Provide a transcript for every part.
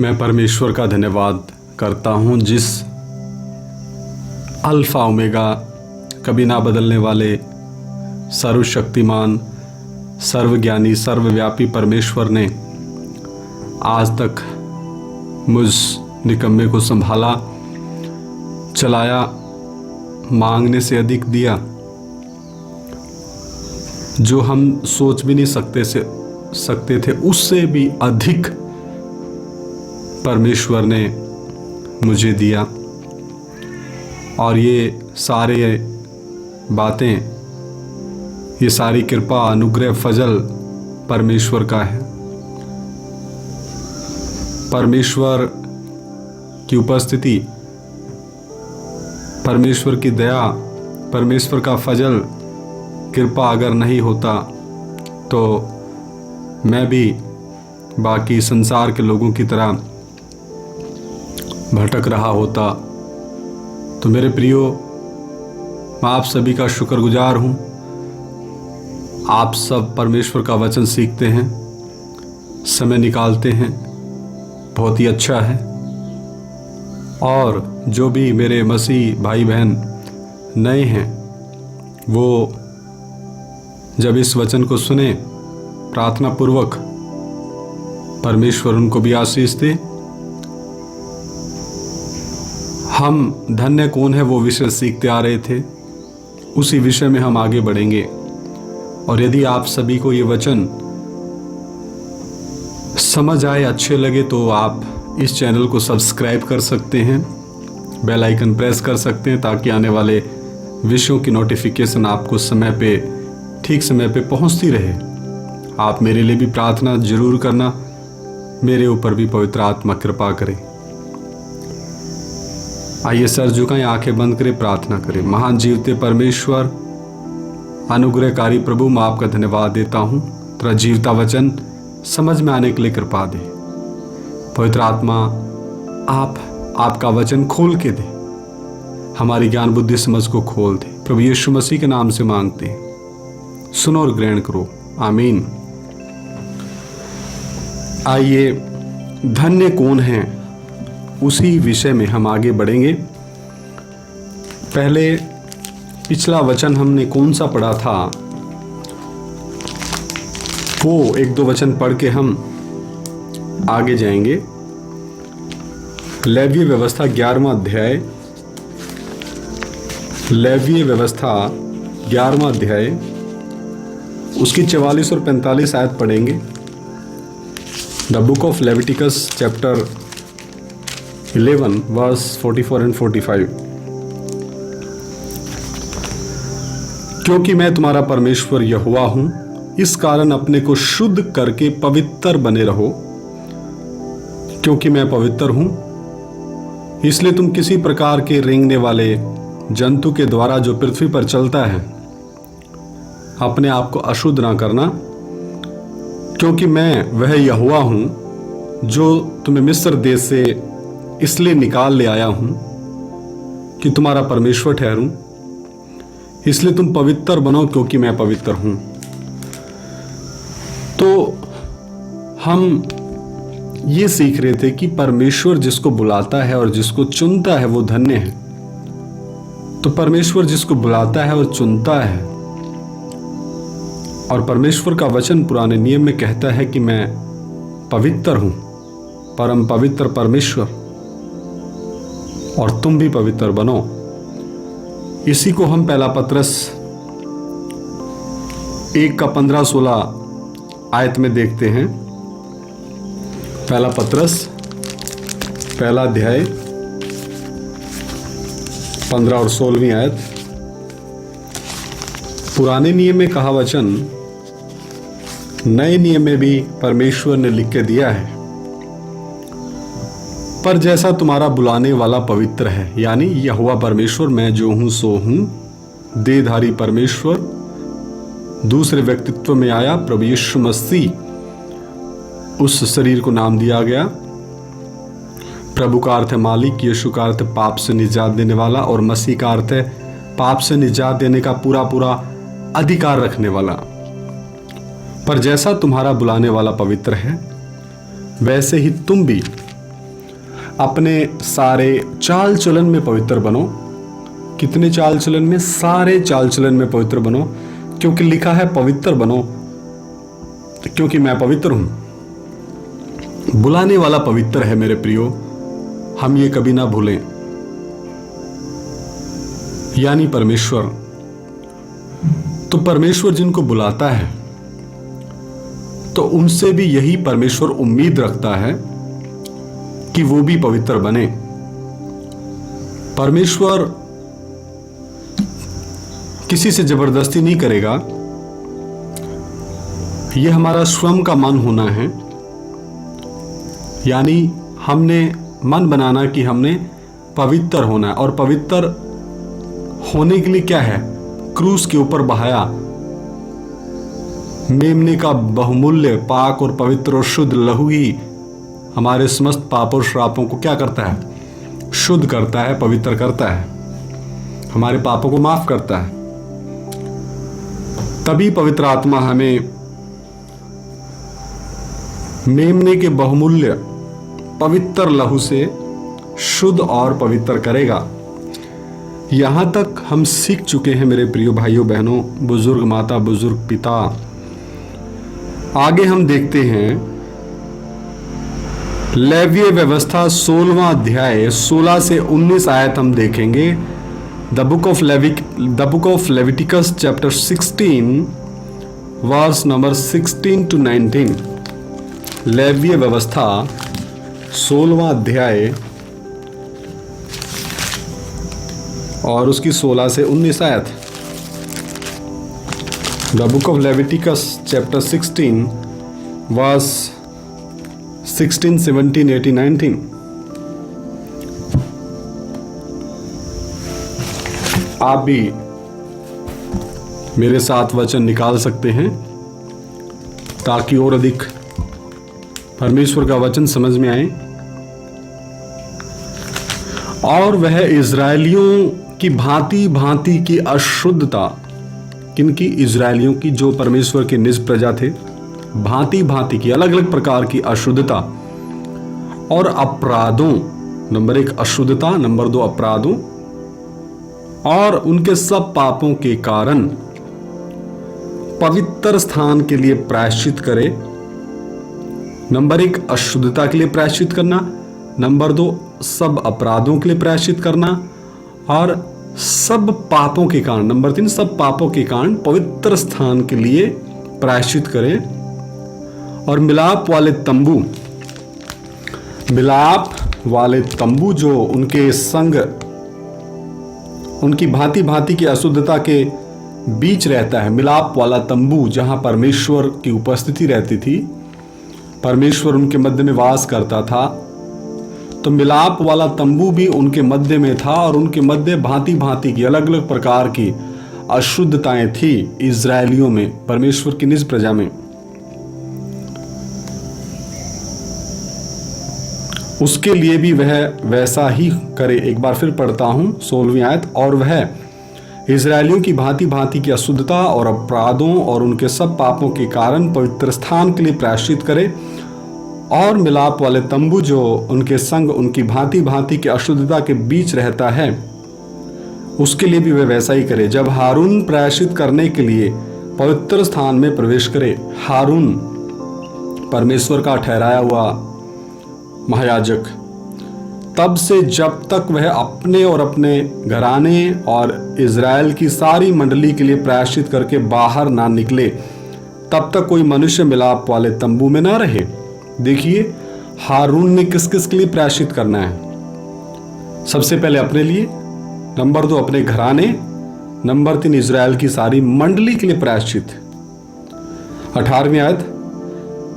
मैं परमेश्वर का धन्यवाद करता हूँ जिस अल्फ़ा ओमेगा कभी ना बदलने वाले सर्वशक्तिमान सर्वज्ञानी सर्वव्यापी परमेश्वर ने आज तक मुझ निकम्मे को संभाला, चलाया, मांगने से अधिक दिया। जो हम सोच भी नहीं सकते थे उससे भी अधिक परमेश्वर ने मुझे दिया। और ये सारे बातें, ये सारी कृपा, अनुग्रह, फजल परमेश्वर का है। परमेश्वर की उपस्थिति, परमेश्वर की दया, परमेश्वर का फजल, कृपा अगर नहीं होता तो मैं भी बाकी संसार के लोगों की तरह भटक रहा होता। तो मेरे प्रियो, मैं आप सभी का शुक्रगुजार हूँ। आप सब परमेश्वर का वचन सीखते हैं, समय निकालते हैं, बहुत ही अच्छा है। और जो भी मेरे मसीह भाई बहन नए हैं वो जब इस वचन को सुने, प्रार्थना पूर्वक परमेश्वर उनको भी आशीष दे। हम धन्य कौन है वो विषय सीखते आ रहे थे, उसी विषय में हम आगे बढ़ेंगे। और यदि आप सभी को ये वचन समझ आए, अच्छे लगे, तो आप इस चैनल को सब्सक्राइब कर सकते हैं, बेल आइकन प्रेस कर सकते हैं, ताकि आने वाले विषयों की नोटिफिकेशन आपको ठीक समय पे पहुंचती रहे। आप मेरे लिए भी प्रार्थना जरूर करना, मेरे ऊपर भी पवित्र आत्मा कृपा करे। आइए सर झुकाएं, आंखें बंद करें, प्रार्थना करें। महान जीवते परमेश्वर, अनुग्रहकारी प्रभु, मैं आपका धन्यवाद देता हूँ। तेरा जीवता वचन समझ में आने के लिए कृपा दे। पवित्र आत्मा आपका वचन खोल के दे, हमारी ज्ञान बुद्धि समझ को खोल दे। प्रभु यीशु मसीह के नाम से मांगते हैं, सुनो और ग्रहण करो, आमीन। आइए, धन्य कौन है, उसी विषय में हम आगे बढ़ेंगे। पहले पिछला वचन हमने कौन सा पढ़ा था, वो एक दो वचन पढ़ के हम आगे जाएंगे। लेवीय व्यवस्था 11वां अध्याय, लेवीय व्यवस्था 11वां अध्याय, उसकी 44 और 45 आयत पढ़ेंगे। The book of Leviticus chapter 11 verse 44 and 45। क्योंकि मैं तुम्हारा परमेश्वर यहोवा हूं, इस कारण अपने को शुद्ध करके पवित्र बने रहो। क्योंकि मैं पवित्र हूं, इसलिए तुम किसी प्रकार के रेंगने वाले जंतु के द्वारा जो पृथ्वी पर चलता है अपने आप को अशुद्ध ना करना। क्योंकि मैं वह यहोवा हूं जो तुम्हें मिस्र देश से इसलिए निकाल ले आया हूं कि तुम्हारा परमेश्वर ठहरूं। इसलिए तुम पवित्र बनो, क्योंकि मैं पवित्र हूं। तो हम ये सीख रहे थे कि परमेश्वर जिसको बुलाता है और जिसको चुनता है वो धन्य है। तो परमेश्वर जिसको बुलाता है और चुनता है, और परमेश्वर का वचन पुराने नियम में कहता है कि मैं पवित्र हूं, परम पवित्र परमेश्वर, और तुम भी पवित्र बनो। इसी को हम पहला पत्रस 1:15-16 आयत में देखते हैं। पहला पत्रस पहला अध्याय 15 और 16वीं आयत। पुराने नियम में कहा वचन नए नियम में भी परमेश्वर ने लिख के दिया है। पर जैसा तुम्हारा बुलाने वाला पवित्र है, यानी यहोवा परमेश्वर, मैं जो हूं सो हूं, देहधारी परमेश्वर दूसरे व्यक्तित्व में आया, प्रभु यीशु मसीह, उस शरीर को नाम दिया गया। प्रभु का अर्थ है मालिक, यीशु का अर्थ है पाप से निजात देने वाला, और मसीह का अर्थ है पाप से निजात देने का पूरा पूरा अधिकार रखने वाला। पर जैसा तुम्हारा बुलाने वाला पवित्र है, वैसे ही तुम भी अपने सारे चाल चलन में पवित्र बनो। कितने चाल चलन में? सारे चाल चलन में पवित्र बनो, क्योंकि लिखा है पवित्र बनो क्योंकि मैं पवित्र हूं। बुलाने वाला पवित्र है मेरे प्रियो, हम ये कभी ना भूलें, यानी परमेश्वर। तो परमेश्वर जिनको बुलाता है तो उनसे भी यही परमेश्वर उम्मीद रखता है कि वो भी पवित्र बने। परमेश्वर किसी से जबरदस्ती नहीं करेगा, यह हमारा स्वयं का मन होना है, यानी हमने मन बनाना कि हमने पवित्र होना है। और पवित्र होने के लिए क्या है? क्रूस के ऊपर बहाया मेमने का बहुमूल्य पाक और पवित्र और शुद्ध लहू ही हमारे समस्त पाप और श्रापों को क्या करता है? शुद्ध करता है, पवित्र करता है, हमारे पापों को माफ करता है। तभी पवित्र आत्मा हमें मेमने के बहुमूल्य पवित्र लहू से शुद्ध और पवित्र करेगा। यहां तक हम सीख चुके हैं मेरे प्रिय भाइयों बहनों, बुजुर्ग माता, बुजुर्ग पिता। आगे हम देखते हैं लेवीय व्यवस्था 16वां अध्याय 16 से 19 आयत हम देखेंगे। The book of Leviticus chapter 16 verse number 16 to 19। लेवीय व्यवस्था 16वां अध्याय और उसकी 16 से 19 आयत। The book of Leviticus chapter 16 verse 16, 17, 18, 19। आप भी मेरे साथ वचन निकाल सकते हैं ताकि और अधिक परमेश्वर का वचन समझ में आए। और वह इजरायलियों की भांति भांति की अशुद्धता, किनकी? इजरायलियों की, जो परमेश्वर के निज प्रजा थे, भांति भांति की अलग अलग प्रकार की अशुद्धता और अपराधों, नंबर 1 अशुद्धता, नंबर 2 अपराधों और उनके सब पापों के कारण पवित्र स्थान के लिए प्रायश्चित करे। नंबर 1 अशुद्धता के लिए प्रायश्चित करना, नंबर 2 सब अपराधों के लिए प्रायश्चित करना और सब पापों के कारण, नंबर 3 सब पापों के कारण पवित्र स्थान के लिए प्रायश्चित करे। और मिलाप वाले तंबू जो उनके संग उनकी भांति भांति की अशुद्धता के बीच रहता है। मिलाप वाला तंबू जहां परमेश्वर की उपस्थिति रहती थी, परमेश्वर उनके मध्य में वास करता था, तो मिलाप वाला तंबू भी उनके मध्य में था और उनके मध्य भांति भांति की अलग अलग प्रकार की अशुद्धताएं थी इजरायलियों में, परमेश्वर की निज प्रजा में। उसके लिए भी वह वैसा ही करे। एक बार फिर पढ़ता हूं 16वीं आयत। और वह इजरायलियों की भांति भांति की अशुद्धता और अपराधों और उनके सब पापों के कारण पवित्र स्थान के लिए प्रायश्चित करे। और मिलाप वाले तंबू जो उनके संग उनकी भांति भांति की अशुद्धता के बीच रहता है, उसके लिए भी वह वैसा ही करे। जब हारून प्रायश्चित करने के लिए पवित्र स्थान में प्रवेश करे, हारून परमेश्वर का ठहराया हुआ महायाजक, तब से जब तक वह अपने और अपने घराने और इज़राइल की सारी मंडली के लिए प्रायश्चित करके बाहर ना निकले, तब तक कोई मनुष्य मिलाप वाले तंबू में ना रहे। देखिए हारून ने किस किस के लिए प्रायश्चित करना है? सबसे पहले अपने लिए, नंबर 2 अपने घराने, नंबर 3 इज़राइल की सारी मंडली के लिए प्रायश्चित। 18वीं आयत।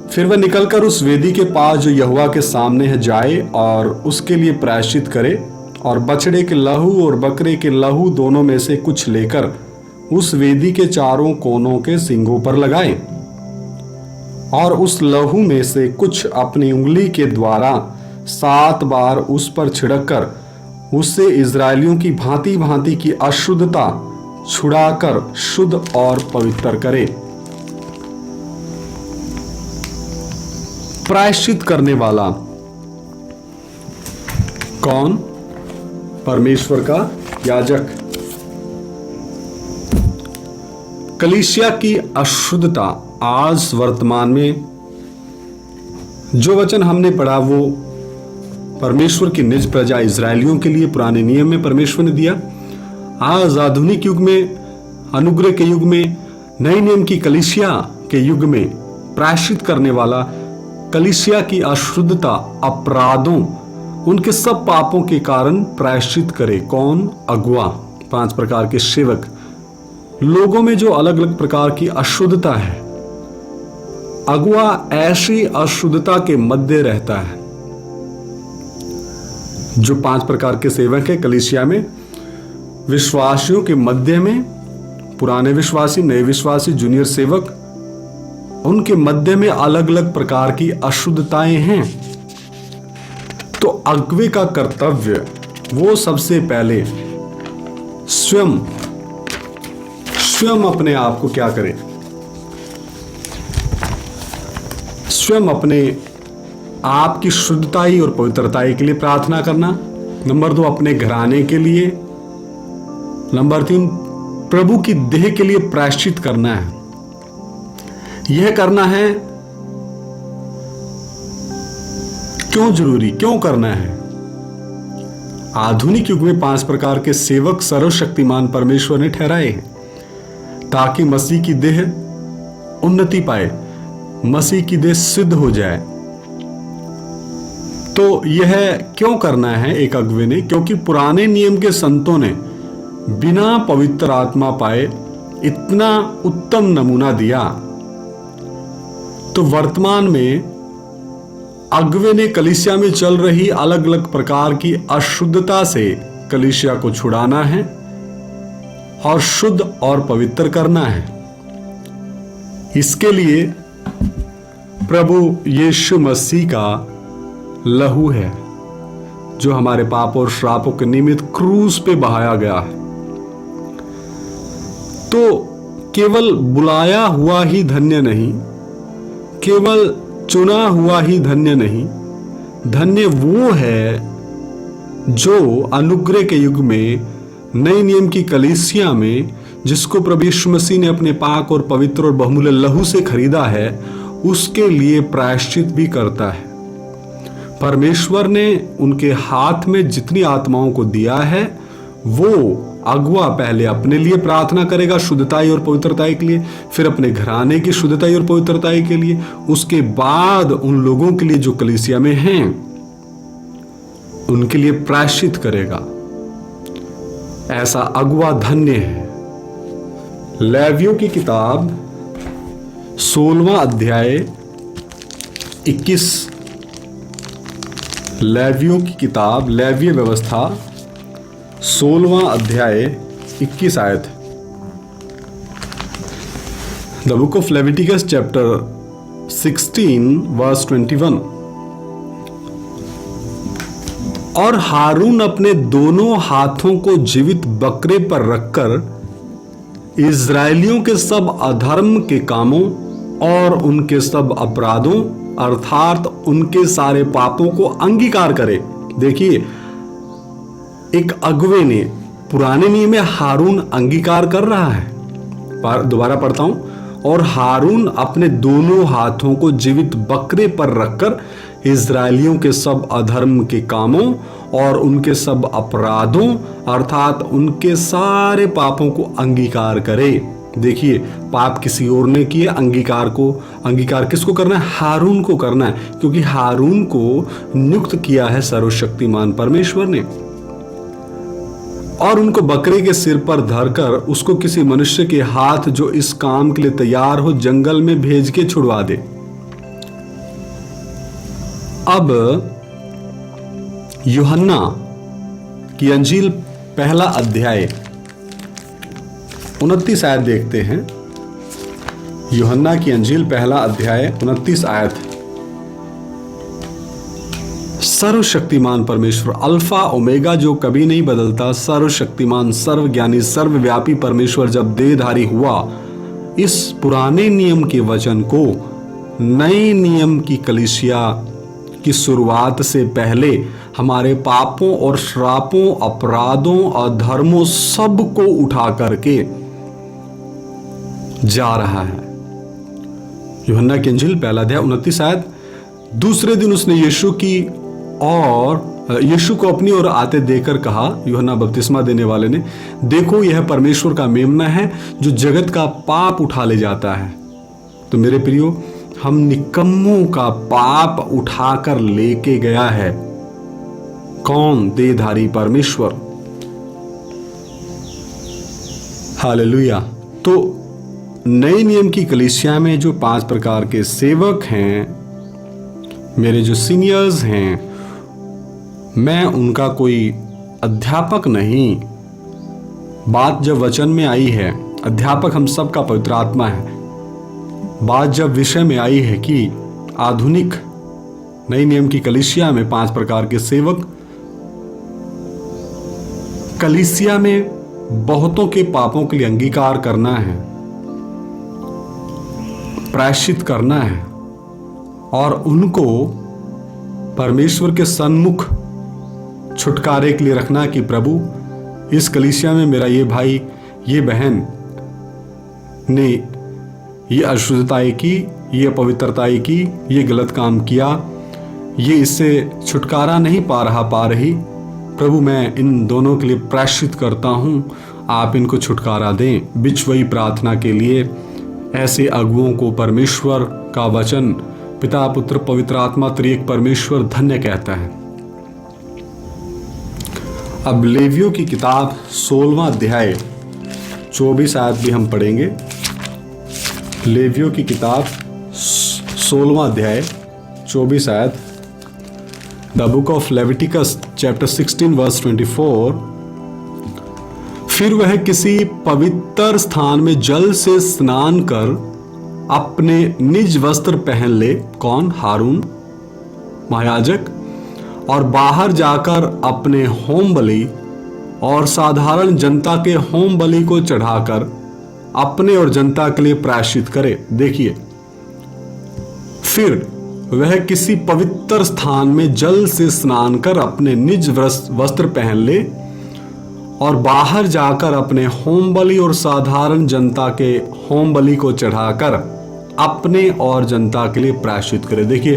फिर वह निकलकर उस वेदी के पास जो यहोवा के सामने है जाए और उसके लिए प्रायश्चित करे और बछड़े के लहू और बकरे के लहू दोनों में से कुछ लेकर उस वेदी के चारों कोनों के सींगों पर लगाए और उस लहू में से कुछ अपनी उंगली के द्वारा 7 बार उस पर छिड़ककर उससे इजरायलियों की भांति भांति की अशुद्धता छुड़ाकर शुद्ध और पवित्र करे। प्रायश्चित करने वाला कौन? परमेश्वर का याजक। कलीसिया की अशुद्धता। आज वर्तमान में जो वचन हमने पढ़ा वो परमेश्वर की निज प्रजा इजरायलियों के लिए पुराने नियम में परमेश्वर ने दिया। आज आधुनिक युग में, अनुग्रह के युग में, नए नियम की कलीसिया के युग में प्रायश्चित करने वाला कलीसिया की अशुद्धता, अपराधों, उनके सब पापों के कारण प्रायश्चित करे। कौन? अगुआ। 5 प्रकार के सेवक। लोगों में जो अलग अलग प्रकार की अशुद्धता है, अगुआ ऐसी अशुद्धता के मध्य रहता है। जो 5 प्रकार के सेवक है कलीसिया में, विश्वासियों के मध्य में, पुराने विश्वासी, नए विश्वासी, जूनियर सेवक, उनके मध्य में अलग अलग प्रकार की अशुद्धताएं हैं। तो अगुवे का कर्तव्य वो सबसे पहले स्वयं अपने आप को क्या करे? स्वयं अपने आप की शुद्धताई और पवित्रताई के लिए प्रार्थना करना। नंबर 2, अपने घराने के लिए। नंबर 3, प्रभु की देह के लिए प्रायश्चित करना है। यह करना है क्यों जरूरी, क्यों करना है? आधुनिक युग में 5 प्रकार के सेवक सर्वशक्तिमान परमेश्वर ने ठहराए हैं ताकि मसीह की देह उन्नति पाए, मसीह की देह सिद्ध हो जाए। तो यह क्यों करना है एक अगुवे ने? क्योंकि पुराने नियम के संतों ने बिना पवित्र आत्मा पाए इतना उत्तम नमूना दिया। तो वर्तमान में अगुवे ने कलीसिया में चल रही अलग अलग प्रकार की अशुद्धता से कलीसिया को छुड़ाना है और शुद्ध और पवित्र करना है। इसके लिए प्रभु यीशु मसीह का लहू है जो हमारे पाप और श्रापों के निमित्त क्रूस पे बहाया गया है। तो केवल बुलाया हुआ ही धन्य नहीं, केवल चुना हुआ ही धन्य नहीं, धन्य वो है जो अनुग्रह के युग में नए नियम की कलीसिया में, जिसको प्रभु यीशु मसीह ने अपने पाक और पवित्र और बहुमूल्य लहू से खरीदा है, उसके लिए प्रायश्चित भी करता है। परमेश्वर ने उनके हाथ में जितनी आत्माओं को दिया है, वो अगुआ पहले अपने लिए प्रार्थना करेगा शुद्धताई और पवित्रताई के लिए, फिर अपने घराने की शुद्धताई और पवित्रताई के लिए, उसके बाद उन लोगों के लिए जो कलीसिया में हैं उनके लिए प्रायश्चित करेगा। ऐसा अगुआ धन्य है। लेवियों की किताब 16वां अध्याय 21, लेवियों की किताब, लेवीय व्यवस्था 16वां अध्याय 21 आयत। The book of Leviticus chapter 16 verse 21। और हारून अपने दोनों हाथों को जीवित बकरे पर रखकर इजरायलियों के सब अधर्म के कामों और उनके सब अपराधों अर्थात उनके सारे पापों को अंगीकार करे। देखिए, एक अगुवे ने, पुराने नियम में हारून अंगीकार कर रहा है। दोबारा पढ़ता हूं। और हारून अपने दोनों हाथों को जीवित बकरे पर रखकर इजरायलियों के सब अधर्म के कामों और उनके सब अपराधों अर्थात उनके सारे पापों को अंगीकार करे। देखिए, पाप किसी और ने किए, अंगीकार किसको करना है? हारून को करना है, क्योंकि हारून को नियुक्त किया है सर्वशक्तिमान परमेश्वर ने। और उनको बकरे के सिर पर धरकर उसको किसी मनुष्य के हाथ जो इस काम के लिए तैयार हो जंगल में भेज के छुड़वा दे। अब यूहन्ना की अंजील पहला अध्याय 29 आयत देखते हैं। यूहन्ना की अंजील पहला अध्याय 29 आयत। सर्वशक्तिमान परमेश्वर, अल्फा ओमेगा, जो कभी नहीं बदलता, सर्वशक्तिमान, सर्वज्ञानी, सर्वव्यापी परमेश्वर जब देहधारी हुआ, इस पुराने नियम के वचन को नए नियम की कलीसिया की शुरुआत से पहले हमारे पापों और श्रापों, अपराधों और धर्मों सब को उठा करके जा रहा है। यूहन्ना की इंजील 1:29 आयत। दूसरे दिन उसने यीशु को अपनी ओर आते देखकर कहा, यूहन्ना बपतिस्मा देने वाले ने, देखो यह परमेश्वर का मेमना है जो जगत का पाप उठा ले जाता है। तो मेरे प्रियो, हम निकम्मों का पाप उठाकर लेके गया है कौन? देहधारी परमेश्वर। हालेलुया। तो नए नियम की कलीसिया में जो 5 प्रकार के सेवक हैं, मेरे जो सीनियर्स हैं, मैं उनका कोई अध्यापक नहीं। बात जब वचन में आई है, अध्यापक हम सबका पवित्र आत्मा है। बात जब विषय में आई है कि आधुनिक नई नियम की कलीसिया में 5 प्रकार के सेवक, कलीसिया में बहुतों के पापों के लिए अंगीकार करना है, प्रायश्चित करना है और उनको परमेश्वर के सन्मुख छुटकारे के लिए रखना कि प्रभु, इस कलीसिया में मेरा ये भाई, ये बहन ने ये अशुद्धताएं की, ये अपवित्रताएं की, ये गलत काम किया, ये इससे छुटकारा नहीं पा रही। प्रभु, मैं इन दोनों के लिए प्रायश्चित करता हूं, आप इनको छुटकारा दें। बिचवई प्रार्थना के लिए ऐसे अगुओं को परमेश्वर का वचन, पिता, पुत्र, पवित्र आत्मा त्रिएक परमेश्वर धन्य कहता है। अब लेवियों की किताब 16वां अध्याय 24 आयत भी हम पढ़ेंगे। लेवियों की किताब 16वां अध्याय 24 आयत। The book of Leviticus chapter 16 verse 24। फिर वह किसी पवित्र स्थान में जल से स्नान कर अपने निज वस्त्र पहन ले, कौन? हारून महायाजक, और बाहर जाकर अपने होम बलि और साधारण जनता के होम बलि को चढ़ाकर अपने और जनता के लिए प्रायश्चित करे। देखिए, फिर वह किसी पवित्र स्थान में जल से स्नान कर अपने निज वस्त्र पहन ले और बाहर जाकर अपने होम बलि और साधारण जनता के होम बलि को चढ़ाकर अपने और जनता के लिए प्रायश्चित करे। देखिए,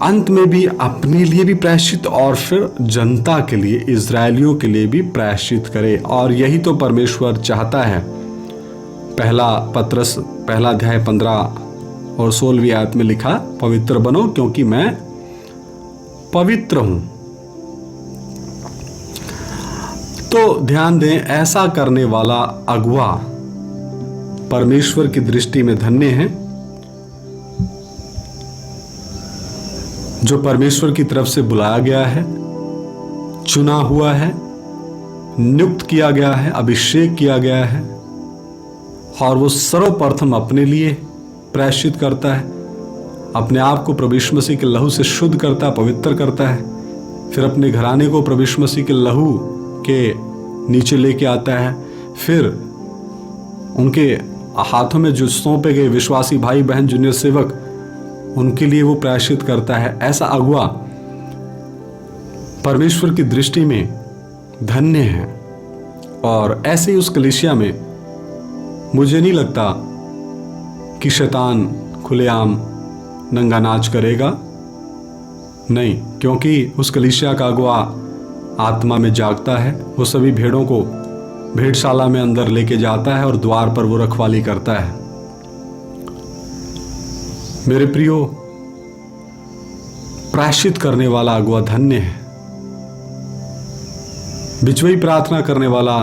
अंत में भी अपने लिए भी प्रायश्चित और फिर जनता के लिए, इजरायलियों के लिए भी प्रायश्चित करे। और यही तो परमेश्वर चाहता है। पहला पत्रस 1 अध्याय 15 और 16वीं आयत में लिखा, पवित्र बनो क्योंकि मैं पवित्र हूं। तो ध्यान दें, ऐसा करने वाला अगुआ परमेश्वर की दृष्टि में धन्य है, जो परमेश्वर की तरफ से बुलाया गया है, चुना हुआ है, नियुक्त किया गया है, अभिषेक किया गया है, और वो सर्वप्रथम अपने लिए प्रायश्चित करता है, अपने आप को प्रभु यीशु मसीह के लहू से शुद्ध करता है, पवित्र करता है, फिर अपने घराने को प्रभु यीशु मसीह के लहू के नीचे लेके आता है, फिर उनके हाथों में जो सौंपे गए विश्वासी भाई बहन जूनियर सेवक, उनके लिए वो प्रायश्चित करता है। ऐसा अगुआ परमेश्वर की दृष्टि में धन्य है। और ऐसे ही उस कलीसिया में मुझे नहीं लगता कि शैतान खुलेआम नंगा नाच करेगा, नहीं, क्योंकि उस कलीसिया का अगुआ आत्मा में जागता है। वो सभी भेड़ों को भेड़शाला में अंदर लेके जाता है और द्वार पर वो रखवाली करता है। मेरे प्रियो, प्रायश्चित करने वाला अगुआ धन्य है। बिचवई प्रार्थना करने वाला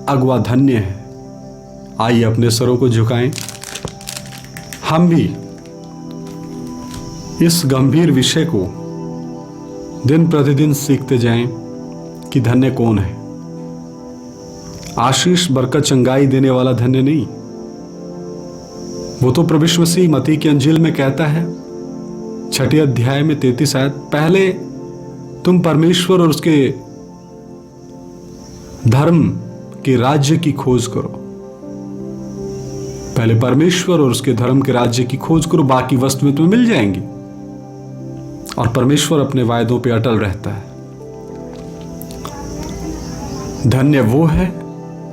अगुआ धन्य है। आइए अपने सरों को झुकाएं। हम भी इस गंभीर विषय को दिन प्रतिदिन सीखते जाएं कि धन्य कौन है। आशीष, बरकत, चंगाई देने वाला धन्य नहीं। वो तो प्रभु यीशु मसीह मत्ती की अंजील में कहता है 6 अध्याय में 33 आयत, पहले तुम परमेश्वर और उसके धर्म के राज्य की खोज करो। पहले परमेश्वर और उसके धर्म के राज्य की खोज करो, बाकी वस्तुएं तुम्हें मिल जाएंगी। और परमेश्वर अपने वायदों पे अटल रहता है। धन्य वो है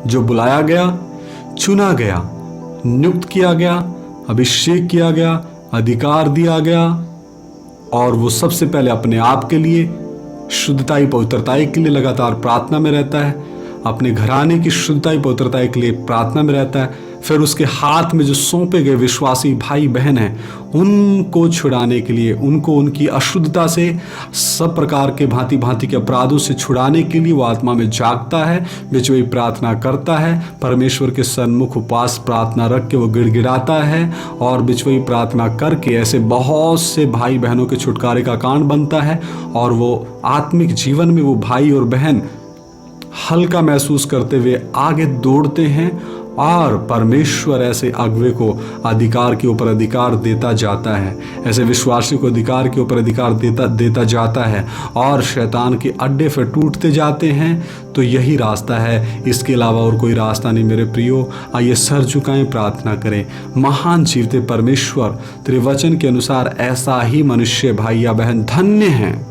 जो बुलाया गया, चुना गया, नियुक्त किया गया, अभिषेक किया गया, अधिकार दिया गया, और वो सबसे पहले अपने आप के लिए शुद्धताई पवित्रताई के लिए लगातार प्रार्थना में रहता है, अपने घराने की शुद्धताई पवित्रताई के लिए प्रार्थना में रहता है। फिर उसके हाथ में जो सौंपे गए विश्वासी भाई बहन हैं उनको छुड़ाने के लिए, उनको उनकी अशुद्धता से, सब प्रकार के भांति भांति के अपराधों से छुड़ाने के लिए वो आत्मा में जागता है, बिचवई प्रार्थना करता है, परमेश्वर के सन्मुख उपवास प्रार्थना रख के वो गिड़गिड़ाता है, और बिचवई प्रार्थना करके ऐसे बहुत से भाई बहनों के छुटकारे का कारण बनता है। और वो आत्मिक जीवन में वो भाई और बहन हल्का महसूस करते हुए आगे दौड़ते हैं, और परमेश्वर ऐसे अगुवे को अधिकार के ऊपर अधिकार देता जाता है, ऐसे विश्वासी को अधिकार के ऊपर अधिकार देता जाता है, और शैतान के अड्डे फिर टूटते जाते हैं। तो यही रास्ता है, इसके अलावा और कोई रास्ता नहीं मेरे प्रियो। आइए सर झुकाएं, प्रार्थना करें। महान जीवते परमेश्वर, तेरे वचन के अनुसार ऐसा ही मनुष्य भाई या बहन धन्य हैं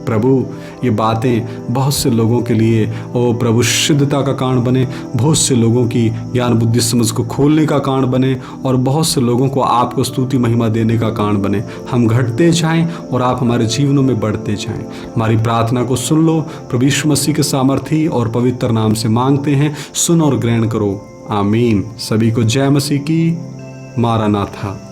प्रभु। ये बातें बहुत से लोगों के लिए ओ प्रभु शुद्धता का कारण बने, बहुत से लोगों की ज्ञान बुद्धि समझ को खोलने का कारण बने, और बहुत से लोगों को आपको स्तुति महिमा देने का कारण बने। हम घटते जाएं और आप हमारे जीवनों में बढ़ते जाएं। हमारी प्रार्थना को सुन लो, प्रभु यीशु मसीह के सामर्थी और पवित्र नाम से मांगते हैं, सुन और ग्रहण करो। आमीन। सभी को जय मसीह की। मारानाथा।